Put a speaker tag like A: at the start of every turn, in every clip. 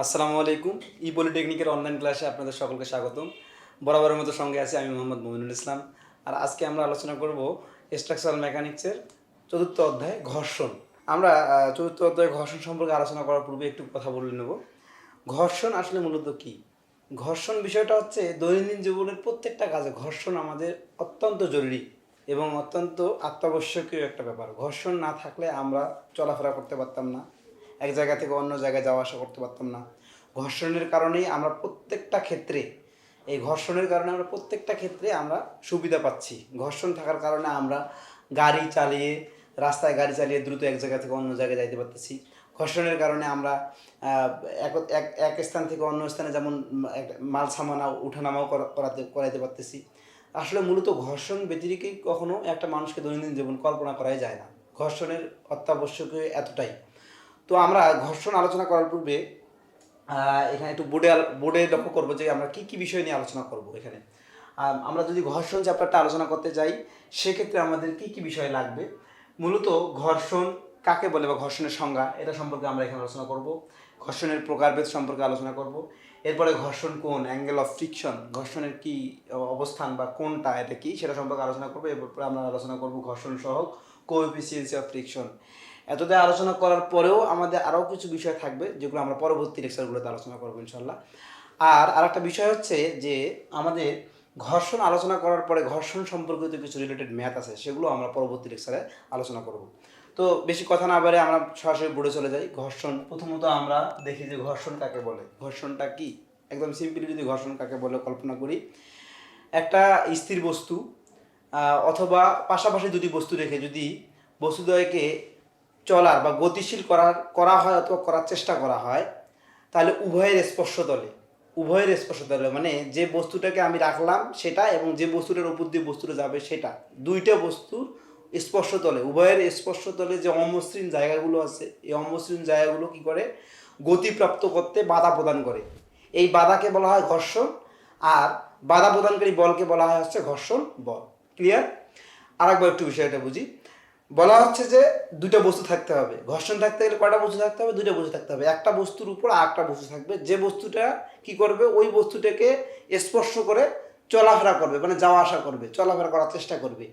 A: আসসালামু আলাইকুম। ইপলিটেকনিকের অনলাইন ক্লাসে আপনাদের সকলকে স্বাগতম। বরাবরের মতো সঙ্গে আছি আমি মোহাম্মদ মমিনুল ইসলাম। আর আজকে আমরা আলোচনা করব স্ট্রাকচারাল মেকানিক্সের চতুর্থ অধ্যায় ঘর্ষণ। আমরা চতুর্থ অধ্যায় ঘর্ষণ সম্পর্কে আলোচনা করার পূর্বে একটু কথা বলে নেব। ঘর্ষণ আসলে মূলত কী? ঘর্ষণ বিষয়টা হচ্ছে দৈনন্দিন জীবনের প্রত্যেকটা কাজে ঘর্ষণ আমাদের অত্যন্ত জরুরি এবং অত্যন্ত অত্যাবশ্যকীয় একটা ব্যাপার। ঘর্ষণ না থাকলে আমরা চলাফেরা করতে পারতাম না, এক জায়গা থেকে অন্য জায়গায় যাওয়া আসা করতে পারতাম না। ঘর্ষণের কারণেই আমরা প্রত্যেকটা ক্ষেত্রে ঘর্ষণের কারণে আমরা প্রত্যেকটা ক্ষেত্রে আমরা সুবিধা পাচ্ছি। ঘর্ষণ থাকার কারণে আমরা রাস্তায় গাড়ি চালিয়ে দ্রুত এক জায়গা থেকে অন্য জায়গায় যাইতে পারতেছি। ঘর্ষণের কারণে আমরা এক এক এক স্থান থেকে অন্য স্থানে যেমন মাল সামানা উঠানামাও করাইতে পারতেছি। আসলে মূলত ঘর্ষণ ব্যতিরেকে কখনো একটা মানুষকে দৈনন্দিন জীবন কল্পনা করাই যায় না। ঘর্ষণের অত্যাবশ্যকীয় এতটাই। তো আমরা ঘর্ষণ আলোচনা করার পূর্বে এখানে একটু বোর্ডে লক্ষ্য করবো যে আমরা কী কী বিষয় নিয়ে আলোচনা করব। এখানে আমরা যদি ঘর্ষণ চ্যাপ্টারটা আলোচনা করতে যাই সেক্ষেত্রে আমাদের কী কী বিষয় লাগবে। মূলত ঘর্ষণ কাকে বলে বা ঘর্ষণের সংজ্ঞা এটা সম্পর্কে আমরা এখানে আলোচনা করব। ঘর্ষণের প্রকারভেদ সম্পর্কে আলোচনা করব। এরপরে ঘর্ষণ কোণ, অ্যাঙ্গেল অফ ফ্রিকশন, ঘর্ষণের কী অবস্থান বা কোণটা এটা কী সেটা সম্পর্কে আলোচনা করবো। এরপরে আমরা আলোচনা করব ঘর্ষণ সহগ, কোএফিসিয়েন্সি অফ ফ্রিকশন। এতটা আলোচনা করার পরেও আমাদের আরও কিছু বিষয় থাকবে যেগুলো আমরা পরবর্তী লেকচারগুলোতে আলোচনা করবো ইনশাল্লাহ। আর আরেকটা বিষয় হচ্ছে যে আমাদের ঘর্ষণ আলোচনা করার পরে ঘর্ষণ সম্পর্কিত কিছু রিলেটেড ম্যাথ আছে, সেগুলো আমরা পরবর্তী লেকচারে আলোচনা করব। তো বেশি কথা না বাড়ে আমরা সরাসরি বোর্ডে চলে যাই। ঘর্ষণ, প্রথমত আমরা দেখি যে ঘর্ষণ কাকে বলে। ঘর্ষণটা কি? একদম সিম্পলি যদি ঘর্ষণ কাকে বলে কল্পনা করি, একটা স্থির বস্তু অথবা পাশাপাশি দুটি বস্তু রেখে যদি বস্তুদ্বয়কে চলার বা গতিশীল করা হয় অথবা করার চেষ্টা করা হয়, তাহলে উভয়ের স্পর্শতলে মানে যে বস্তুটাকে আমি রাখলাম সেটা এবং যে বস্তুটার উপর দিয়ে বস্তুটা যাবে সেটা, দুইটা বস্তুর স্পর্শতলে, উভয়ের স্পর্শতলে যে অমসৃণ জায়গাগুলো আছে, এই অমসৃণ জায়গাগুলো কি করে? গতিপ্রাপ্ত করতে বাধা প্রদান করে। এই বাধাকে বলা হয় ঘর্ষণ, আর বাধা প্রদানকারী বলকে বলা হয় হচ্ছে ঘর্ষণ বল। ক্লিয়ার? আরেকবার একটু বিষয়টা বুঝি। বলা হচ্ছে যে দুটো বস্তু থাকতে হবে। ঘর্ষণ থাকতে গেলে কয়টা বস্তু থাকতে হবে? দুটো বস্তু থাকতে হবে। একটা বস্তুর উপর আর একটা বস্তু থাকবে, যে বস্তুটা কি করবে? ওই বস্তুটাকে স্পর্শ করে চলাফেরা করবে, মানে যাওয়া আসা করবে, চলাফেরা করার চেষ্টা করবে।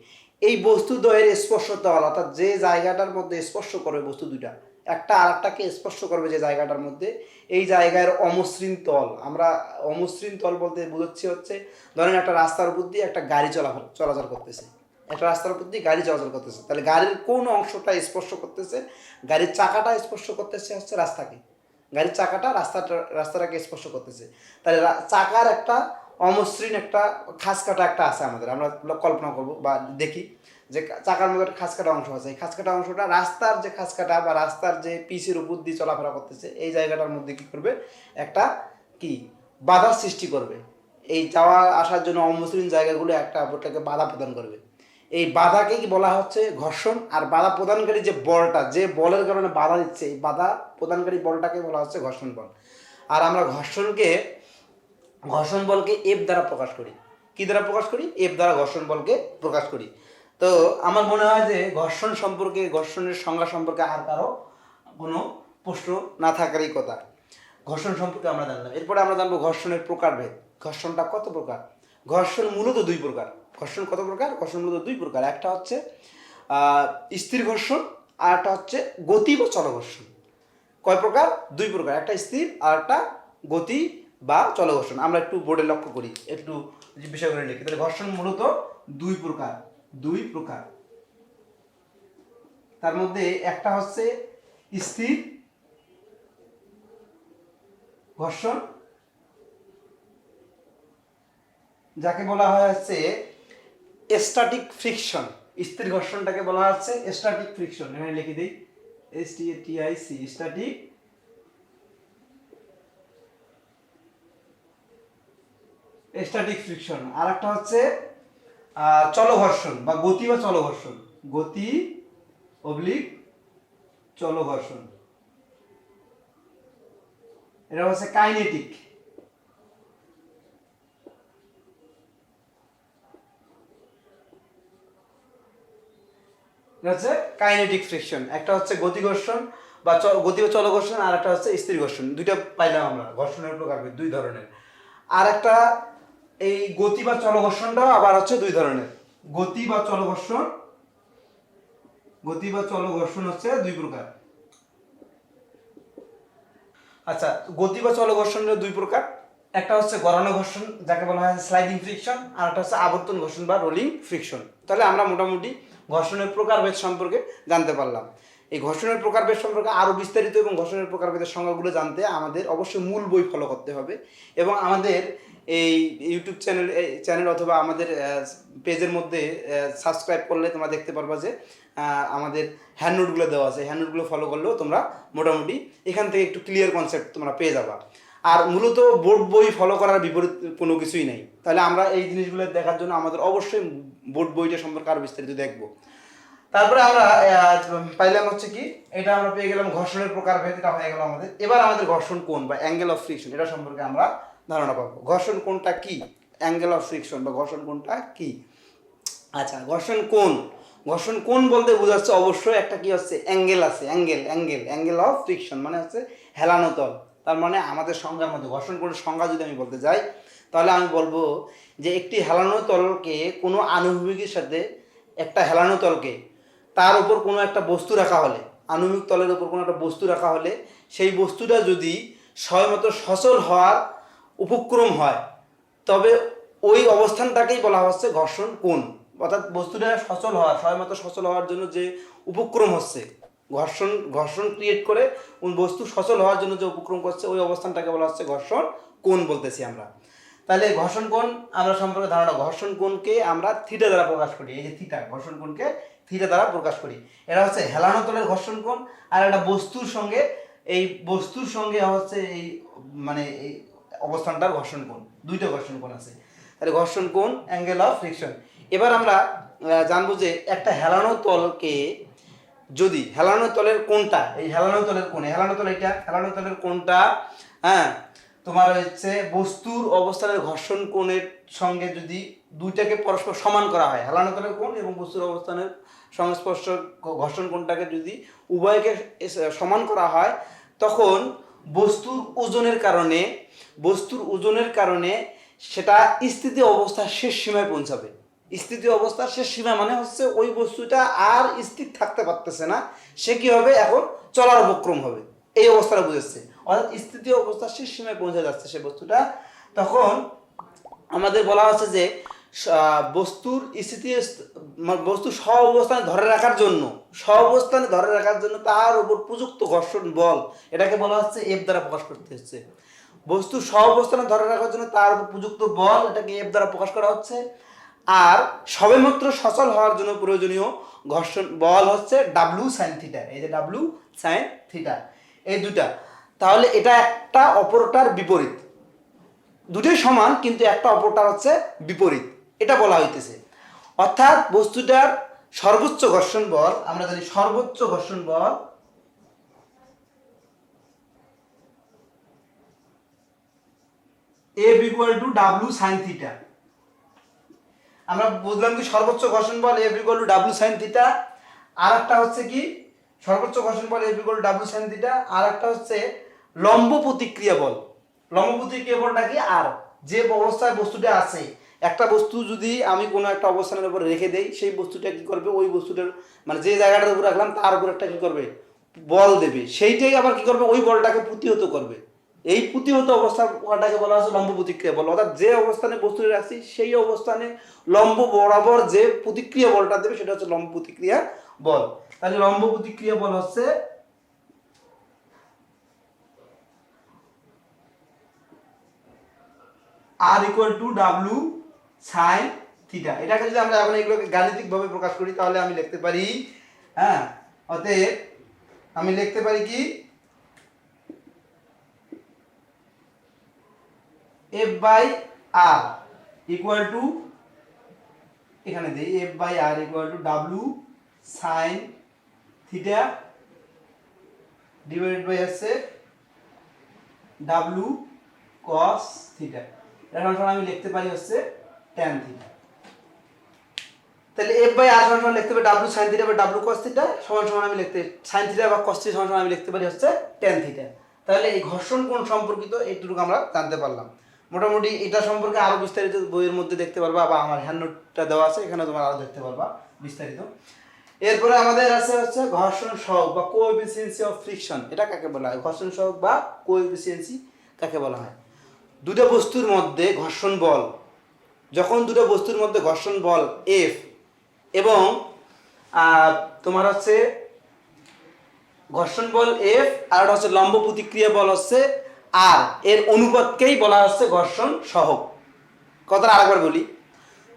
A: এই বস্তু দ্বয়ের স্পর্শতল, অর্থাৎ যে জায়গাটার মধ্যে স্পর্শ করবে বস্তু দুটা, একটা আর একটাকে স্পর্শ করবে যে জায়গাটার মধ্যে, এই জায়গার অমসৃণ তল। আমরা অমসৃণ তল বলতে বোঝাচ্ছি হচ্ছে, ধরেন একটা রাস্তার উপর দিয়ে একটা গাড়ি চলাচল করতেছে, একটা রাস্তার উপর দিয়ে গাড়ি চলাচল করতেছে, তাহলে গাড়ির কোন অংশটা স্পর্শ করতেছে? গাড়ির চাকাটা স্পর্শ করতেছে হচ্ছে রাস্তাকে, গাড়ির চাকাটা রাস্তাটাকে স্পর্শ করতেছে। তাহলে চাকার একটা অমসৃণ একটা খাঁজ কাটা একটা আছে আমাদের, আমরা কল্পনা করব বা দেখি যে চাকার মধ্যে একটা খাঁজ কাটা অংশ আছে। এই খাঁজ কাটা অংশটা রাস্তার যে খাঁজ কাটা বা রাস্তার যে পিচের উপর দিয়ে চলাফেরা করতেছে, এই জায়গাটার মধ্যে কি করবে? একটা কি বাধার সৃষ্টি করবে। এই যাওয়া আসার জন্য অমসৃণ জায়গাগুলো একটা অপরটাকে বাধা প্রদান করবে। এই বাধাকে কি বলা হচ্ছে? ঘর্ষণ। আর বাধা প্রদানকারী যে বলটা, যে বলের কারণে বাধা দিচ্ছে, এই বাধা প্রদানকারী বলটাকে বলা হচ্ছে ঘর্ষণ বল। আর আমরা ঘর্ষণ বলকে এফ দ্বারা প্রকাশ করি। কি দ্বারা প্রকাশ করি? এফ দ্বারা ঘর্ষণ বলকে প্রকাশ করি। তো আমার মনে হয় যে ঘর্ষণের সংজ্ঞা সম্পর্কে আর কারো কোনো প্রশ্ন না থাকারই কথা। ঘর্ষণ সম্পর্কে আমরা জানলাম। এরপরে আমরা জানবো ঘর্ষণের প্রকারভেদ। ঘর্ষণটা কত প্রকার? ঘর্ষণ মূলত দুই প্রকার। ঘর্ষণ কত প্রকার? ঘর্ষণ মূলত দুই প্রকার। একটা হচ্ছে স্থির ঘর্ষণ, আর একটা হচ্ছে গতি বা চল ঘর্ষণ। কয় প্রকার? দুই প্রকার। একটা স্থির আর একটা গতি বা চল ঘর্ষণ। আমরা একটু বোর্ডে লক্ষ্য করি, একটু বিষয়গুলো লিখি। তাহলে ঘর্ষণ মূলত দুই প্রকার। তার মধ্যে একটা হচ্ছে স্থির ঘর্ষণ, যাকে বলা হয় হচ্ছে স্ট্যাটিক ফ্রিকশন। স্থির ঘর্ষণটাকে বলা হচ্ছে স্ট্যাটিক ফ্রিকশন। এখানে লিখে দিই STATIC, স্ট্যাটিক ফ্রিকশন। আর একটা হচ্ছে চল ঘর্ষণ বা গতি বা চল ঘর্ষণ। গতি অবলিক চল ঘর্ষণ, এটা হচ্ছে কাইনেটিক। এটা হচ্ছে কাইনেটিক ফ্রিকশন। একটা হচ্ছে গতি ঘর্ষণ বা গতি বা চল ঘর্ষণ, আর একটা হচ্ছে স্থির ঘর্ষণ। দুইটা পাইলাম আমরা ঘর্ষণের প্রকারভেদ দুই ধরনের। আর একটা এই গতি বা চল ঘর্ষণটাও আবার হচ্ছে দুই ধরনের। গতি বা চল ঘর্ষণ হচ্ছে দুই প্রকার। আচ্ছা, গতি বা চল ঘর্ষণের দুই প্রকার, একটা হচ্ছে গড়ানো ঘর্ষণ যাকে বলা হয় স্লাইডিং ফ্রিকশন, আর একটা হচ্ছে আবর্তন ঘর্ষণ বা রোলিং ফ্রিকশন। তাহলে আমরা মোটামুটি ঘর্ষণের প্রকারভেদ সম্পর্কে জানতে পারলাম। এই ঘর্ষণের প্রকারভেদ সম্পর্কে আরো বিস্তারিত এবং ঘর্ষণের প্রকারভেদের সংজ্ঞাগুলো জানতে আমাদের অবশ্যই মূল বই ফলো করতে হবে, এবং আমাদের এই ইউটিউব চ্যানেল অথবা আমাদের পেজের মধ্যে সাবস্ক্রাইব করলে তোমরা দেখতে পারবা যে আমাদের হ্যান্ড নোটগুলো দেওয়া আছে। হ্যান্ড নোটগুলো ফলো করলেও তোমরা মোটামুটি এখান থেকে একটু ক্লিয়ার কনসেপ্ট তোমরা পেয়ে যাবা। আর মূলত বোর্ড বই ফলো করার বিপরীত কোনো কিছুই নেই। তাহলে আমরা এই জিনিসগুলো দেখার জন্য আমাদের অবশ্যই বোর্ড বইটা সম্পর্কে আরও বিস্তারিত দেখবো। তারপরে আমরা পাইলাম হচ্ছে কি, এটা আমরা পেয়ে গেলাম ঘর্ষণের প্রকারভেদ, এটা হয়ে গেল আমাদের। এবার আমাদের ঘর্ষণ কোণ বা অ্যাঙ্গেল অফ ফ্রিকশন, এটা সম্পর্কে আমরা ধারণা পাবো। ঘর্ষণ কোণটা কি, অ্যাঙ্গেল অফ ফ্রিকশন বা ঘর্ষণ কোণটা কি। আচ্ছা, ঘর্ষণ কোণ বলতে বোঝাচ্ছে অবশ্যই একটা কি হচ্ছে অ্যাঙ্গেল আছে, অ্যাঙ্গেল অফ ফ্রিকশন মানে হচ্ছে হেলানো তল। তার মানে আমাদের সংজ্ঞার মধ্যে ঘর্ষণ কোণের সংজ্ঞা যদি আমি বলতে যাই, তাহলে আমি বলবো যে একটি হেলানো তলকে কোনো আনুভূমিকের সাথে, একটা হেলানো তলকে তার উপর কোনো একটা বস্তু রাখা হলে, আনুভূমিক তলের উপর কোনো একটা বস্তু রাখা হলে, সেই বস্তুটা যদি সময়মতো সচল হওয়ার উপক্রম হয়, তবে ওই অবস্থানটাকেই বলা হচ্ছে ঘর্ষণ কোণ। অর্থাৎ বস্তুটা সময়মতো সচল হওয়ার জন্য যে উপক্রম হচ্ছে, ঘর্ষণ ক্রিয়েট করে বস্তু সচল হওয়ার জন্য যে উপক্রম করছে, ওই অবস্থানটাকে বলা হচ্ছে ঘর্ষণ কোণ বলতেছি আমরা। তাহলে ঘর্ষণ কোণ আমরা সম্পর্কে ধারণা, ঘর্ষণ কোণকে আমরা থিটা দ্বারা প্রকাশ করি। এই যে থিটা, ঘর্ষণ কোণকে থিটা দ্বারা প্রকাশ করি। এটা হচ্ছে হেলানো তলের ঘর্ষণ কোণ, আর একটা বস্তুর সঙ্গে হচ্ছে এই মানে এই অবস্থানটার ঘর্ষণ কোণ। দুইটা ঘর্ষণ কোণ আছে। তাহলে ঘর্ষণ কোণ, অ্যাঙ্গেল অফ ফ্রিকশন। এবার আমরা জানবো যে একটা হেলানো তলকে যদি হেলানো তলের কোণটা, এই হেলানো তলের কোণটা, হ্যাঁ, তোমার হচ্ছে বস্তুর অবস্থানের ঘর্ষণ কোণের সঙ্গে যদি দুইটাকে পরস্পর সমান করা হয়, হেলানো তলের কোণ এবং বস্তুর অবস্থানের সংস্পর্শ ঘর্ষণ কোণটাকে যদি উভয়কে সমান করা হয়, তখন বস্তুর ওজনের কারণে সেটা স্থিতি অবস্থার শেষ সীমায় পৌঁছাবে। স্থিতি অবস্থার শেষ সীমা মানে হচ্ছে ওই বস্তুটা আর স্থির থাকতে পারতেছে না, সে কি হবে, এখন চলার উপক্রম হবে, এই অবস্থাটা বুঝাচ্ছে। অর্থাৎ স্থিতি অবস্থার শেষ সীমায় পৌঁছে যাচ্ছে সে বস্তুটা। তখন আমাদের বলা হচ্ছে যে বস্তু সহ অবস্থানে ধরে রাখার জন্য তার উপর প্রযুক্ত ঘর্ষণ বল, এটাকে বলা হচ্ছে এফ দ্বারা প্রকাশ করতে হচ্ছে। বস্তু সহ অবস্থানে ধরে রাখার জন্য তার উপর প্রযুক্ত বল, এটাকে এফ দ্বারা প্রকাশ করা হচ্ছে। আর সবেমাত্র সচল হওয়ার জন্য প্রয়োজনীয় ঘর্ষণ বল হচ্ছে ডাব্লিউ সাইন থিটা। এই যে ডাব্লিউ সাইন থিটা, এই দুটা। তাহলে এটা একটা অপরটার বিপরীত, দুটোই সমান কিন্তু একটা অপরটার হচ্ছে বিপরীত, এটা বলা হইতেছে। অর্থাৎ বস্তুটার সর্বোচ্চ ঘর্ষণ বল, আমরা জানি সর্বোচ্চ ঘর্ষণ বল F equal to W sin theta। আমরা বুঝলাম কি সর্বোচ্চ ঘর্ষণ বল F equal to W sin theta। আর একটা হচ্ছে কি সর্বোচ্চ ঘর্ষণ বল F equal to W sin theta, আর একটা হচ্ছে লম্ব প্রতিক্রিয়া বল। লম্ব প্রতিক্রিয়া বলটা কি, আর যে অবস্থায় বস্তুটা আছে, একটা বস্তু যদি আমি কোনো একটা অবস্থানের উপর রেখে দেই, সেই বস্তুটা কি করবে, ওই বস্তুটার মানে যে জায়গাটার উপর রাখলাম তার উপর একটা কি করবে, বল দেবে, সেইটাই আবার কি করবে, ওই বলটাকে প্রতিহত করবে। এই প্রতিহত অবস্থাটাকে বলা হচ্ছে লম্ব প্রতিক্রিয়া বল। অর্থাৎ যে অবস্থানে বস্তু রাখছি সেই অবস্থানে লম্ব বরাবর যে প্রতিক্রিয়া বলটা দেবে সেটা হচ্ছে লম্ব প্রতিক্রিয়া বল। তাহলে লম্ব প্রতিক্রিয়া বল হচ্ছে R equal to W sin theta। এটাকে যদি আমরা এখন এগুলোকে গাণিতিকভাবে প্রকাশ করি, তাহলে আমি লিখতে পারি, হ্যাঁ, অতএব আমি লিখতে পারি কি, F by R equal to, এখানে দেই F by R equal to W sin theta divided by হচ্ছে W cos theta। এখন আমি লিখতে পারি হচ্ছে tan theta। তাহলে f বাই r সমান লিখতে পারি w sin থিটা বা w cos থিটা সমান সমান আমি লিখতে sin থিটা বা cos থিটা সমান সমান আমি লিখতে পারি হচ্ছে tan থিটা। তাহলে এই ঘর্ষণ কোণ সম্পর্কিত এইটুকু আমরা জানতে পারলাম। মোটামুটি এটা সম্পর্কে আরো বিস্তারিত বইয়ের মধ্যে দেখতে পারবা বা আমার হ্যান্ড নোটটা দেওয়া আছে এখানে তোমরা আরো দেখতে পারবা বিস্তারিত। এরপরে আমাদের আছে হচ্ছে ঘর্ষণ সহগ বা কোএফিসিয়েন্সি অফ ফ্রিকশন। এটা কাকে বলা হয়? ঘর্ষণ সহগ বা কোএফিসিয়েন্সি কাকে বলা হয়? দুটো বস্তুর মধ্যে ঘর্ষণ বল, যখন দুটো বস্তুর মধ্যে ঘর্ষণ বল F এবং তোমার হচ্ছে ঘর্ষণ বল F আর হচ্ছে লম্ব প্রতিক্রিয়া বল হচ্ছে R, এর অনুপাতকেই বলা হচ্ছে ঘর্ষণ সহগ। কথাটা আরেকবার বলি,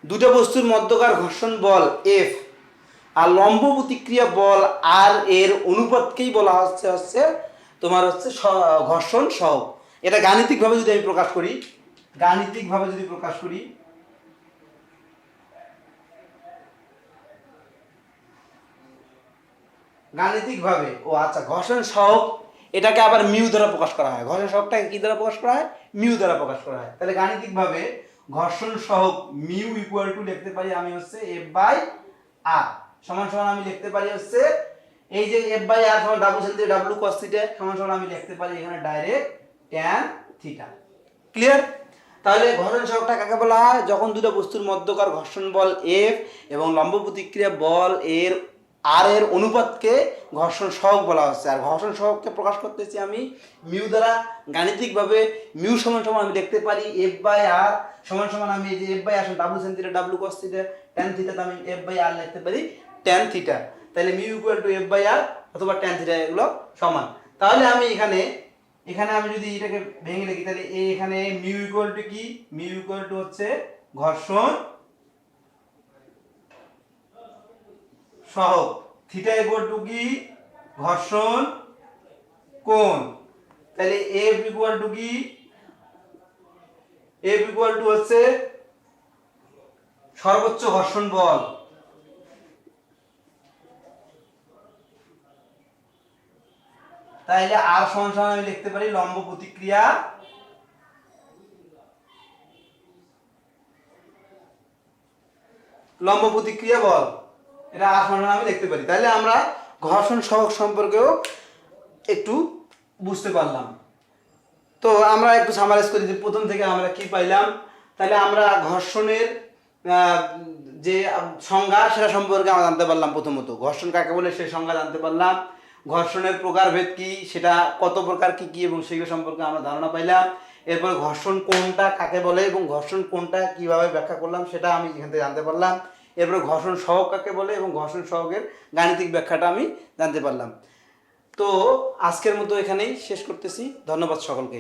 A: দুটো বস্তুর মধ্যকার ঘর্ষণ বল F আর লম্ব প্রতিক্রিয়া বল R এর অনুপাতকেই বলা হচ্ছে তোমার হচ্ছে ঘর্ষণ সহগ। এটা গাণিতিকভাবে যদি আমি প্রকাশ করি, গাণিতিকভাবে আচ্ছা ঘর্ষণ সহগ এটাকে আবার মিউ দ্বারা প্রকাশ করা হয়। ঘর্ষণ সহগটাকে কি দ্বারা প্রকাশ করা হয়? মিউ দ্বারা প্রকাশ করা হয়। তাহলে গাণিতিকভাবে ঘর্ষণ সহগ মিউ ইকুয়াল টু লিখতে পারি আমি হচ্ছে F বাই R সমান সমান আমি লিখতে পারি হচ্ছে এই যে F বাই R সমান w sin theta w cos theta সমান সমান আমি লিখতে পারি এখানে ডাইরেক্ট tan থিটা। ক্লিয়ার? তাহলে ঘর্ষণ সহগটা কাকে বলা হয়? যখন দুটো বস্তুর মধ্যকার ঘর্ষণ বল F এবং লম্ব প্রতিক্রিয়া বল এর R এর অনুপাতকে ঘর্ষণ সহগ বলা হচ্ছে। আর ঘর্ষণ সহগকে প্রকাশ করতেছি আমি মিউ দ্বারা। গাণিতিকভাবে মিউ সমান সমান আমি লিখতে পারি F বাই R সমান সমান আমি এই যে F বাই R সমান w sin theta w cos theta tan theta, আমি F বাই R লিখতে পারি tan থিটা। তাহলে mu equal to F by R অথবা tan থিটা এগুলো সমান। তাহলে আমি এখানে আমি যদি এটাকে ভেঙে লিখি তাহলে এখানে মিউ ইকুয়াল টু কি? মিউ ইকুয়াল টু হচ্ছে ঘর্ষণ সহগ, থিটা ইকুয়াল টু কি? ঘর্ষণ কোণ। তাহলে F ইকুয়াল টু কি? F ইকুয়াল টু হচ্ছে সর্বোচ্চ ঘর্ষণ বল। তাইলে R সমান সমান আমি লিখতে পারি লম্ব প্রতিক্রিয়া বল, এটা R সমান আমি লিখতে পারি। তাহলে আমরা ঘর্ষণ সহগ সম্পর্কেও একটু বুঝতে পারলাম। তো আমরা একটু সামারাইজ করি যে প্রথম থেকে আমরা কি পাইলাম। তাহলে আমরা ঘর্ষণের যে সংজ্ঞা সেটা সম্পর্কে আমরা জানতে পারলাম। প্রথমত ঘর্ষণ কাকে বলে সেই সংজ্ঞা জানতে পারলাম। ঘর্ষণের প্রকারভেদ কি, সেটা কত প্রকার কি কি এবং সেগুলো সম্পর্কে আমরা ধারণা পাইলাম। এরপর ঘর্ষণ কোণটা কাকে বলে এবং ঘর্ষণ কোণটা কিভাবে ব্যাখ্যা করলাম সেটা আমি এখান থেকে জানতে পারলাম। এরপর ঘর্ষণ সহগ কাকে বলে এবং ঘর্ষণ সহগের গাণিতিক ব্যাখ্যাটা আমি জানতে পারলাম। তো আজকের মতো এখানেই শেষ করতেছি। ধন্যবাদ সকলকে।